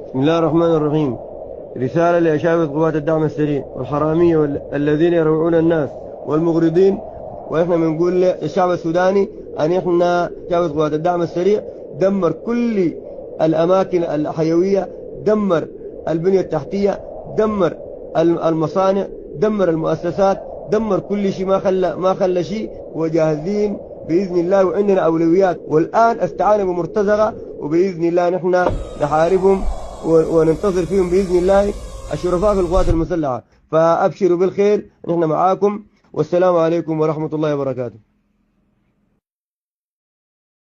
بسم الله الرحمن الرحيم. رسالة لأشاوة قوات الدعم السريع والحرامية الذين يروعون الناس والمغرضين. وإحنا بنقول للشعب السوداني أن إحنا شعب قوات الدعم السريع دمر كل الأماكن الحيوية، دمر البنية التحتية، دمر المصانع، دمر المؤسسات، دمر كل شيء، ما خلى شيء، وجاهزين بإذن الله. وعندنا أولويات، والآن استعانوا بمرتزقة، وبإذن الله نحن نحاربهم وننتصر فيهم بإذن الله الشرفاء في القوات المسلحة. فأبشروا بالخير، نحن معاكم، والسلام عليكم ورحمة الله وبركاته.